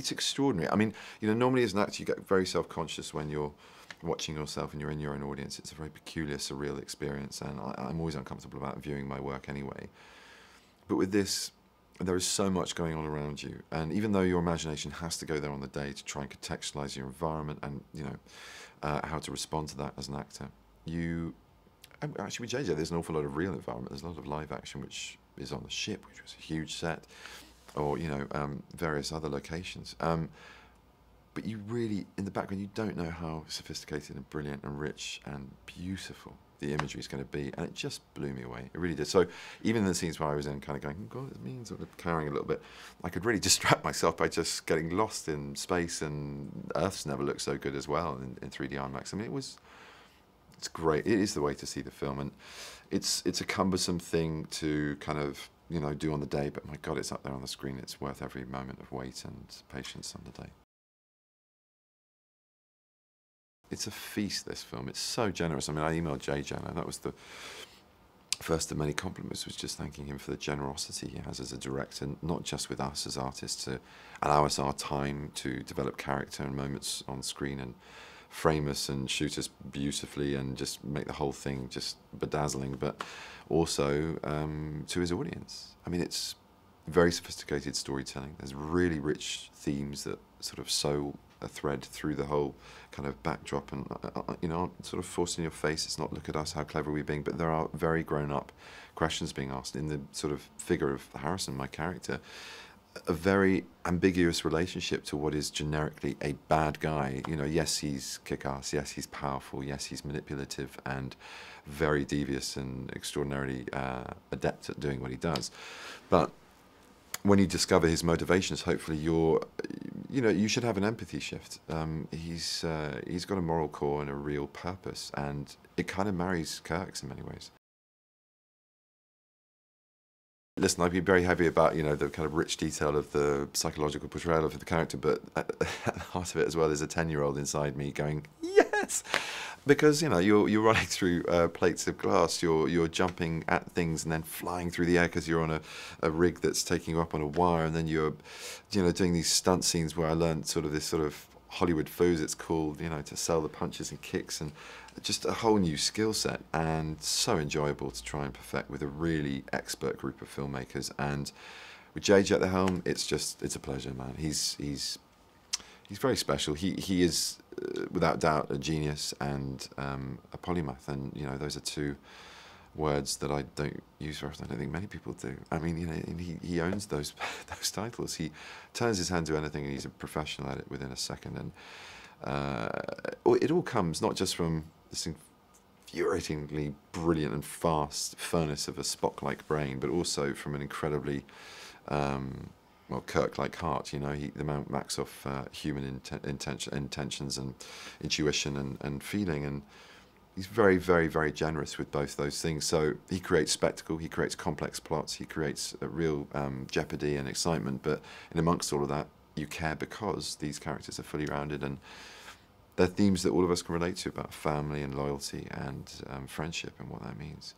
it's extraordinary. I mean, you know, normally as an actor, you get very self-conscious when you're watching yourself and you're in your own audience. It's a very peculiar, surreal experience, and I'm always uncomfortable about viewing my work anyway. But with this, there is so much going on around you, and even though your imagination has to go there on the day to try and contextualize your environment and, you know, how to respond to that as an actor, actually with JJ, there's an awful lot of real environment. There's a lot of live action, which is on the ship, which was a huge set, or, you know, various other locations. But you really, in the background, you don't know how sophisticated and brilliant and rich and beautiful the imagery is going to be, and it just blew me away. It really did. So even in the scenes where I was in kind of going, oh God, it means sort of cowering a little bit, I could really distract myself by just getting lost in space, and Earth's never looked so good as well in 3D IMAX. I mean, it's great. It is the way to see the film, and it's a cumbersome thing to kind of, you know, do on the day, but my God, it's up there on the screen. It's worth every moment of wait and patience on the day. It's a feast, this film. It's so generous. I mean, I emailed JJ, and that was the first of many compliments, was just thanking him for the generosity he has as a director, not just with us as artists, to allow us our time to develop character and moments on screen and frame us and shoot us beautifully and just make the whole thing just bedazzling, but also to his audience. I mean, it's very sophisticated storytelling. There's really rich themes that sort of sew a thread through the whole kind of backdrop, and you know, sort of forced in your face. It's not, look at us, how clever are we being, but there are very grown-up questions being asked in the sort of figure of Harrison, my character. A very ambiguous relationship to what is generically a bad guy. You know, yes, he's kick-ass, yes, he's powerful, yes, he's manipulative and very devious and extraordinarily adept at doing what he does. But when you discover his motivations, hopefully you should have an empathy shift. He's got a moral core and a real purpose, and it kind of marries Kirk's in many ways. Listen, I'd be very heavy about, you know, the kind of rich detail of the psychological portrayal of the character, but at the heart of it as well is a 10-year-old inside me going, yes! Because, you know, you're running through plates of glass, you're jumping at things and then flying through the air because you're on a rig that's taking you up on a wire, and then you're, you know, doing these stunt scenes where I learned sort of this sort of Hollywood foos, it's called, you know, to sell the punches and kicks, and just a whole new skill set, and so enjoyable to try and perfect with a really expert group of filmmakers. And with JJ at the helm, it's a pleasure, man. He's very special. He is without doubt a genius and a polymath, and you know, those are two words that I don't use very often. I don't think many people do. I mean, you know, he owns those titles. He turns his hand to anything, and he's a professional at it within a second. And it all comes not just from this infuriatingly brilliant and fast furnace of a Spock-like brain, but also from an incredibly well, Kirk-like heart. You know, the man backs off human intentions and intuition and feeling, and he's very, very, very generous with both those things. So he creates spectacle, he creates complex plots, he creates a real jeopardy and excitement, but in amongst all of that, you care because these characters are fully rounded, and they're themes that all of us can relate to about family and loyalty and friendship and what that means.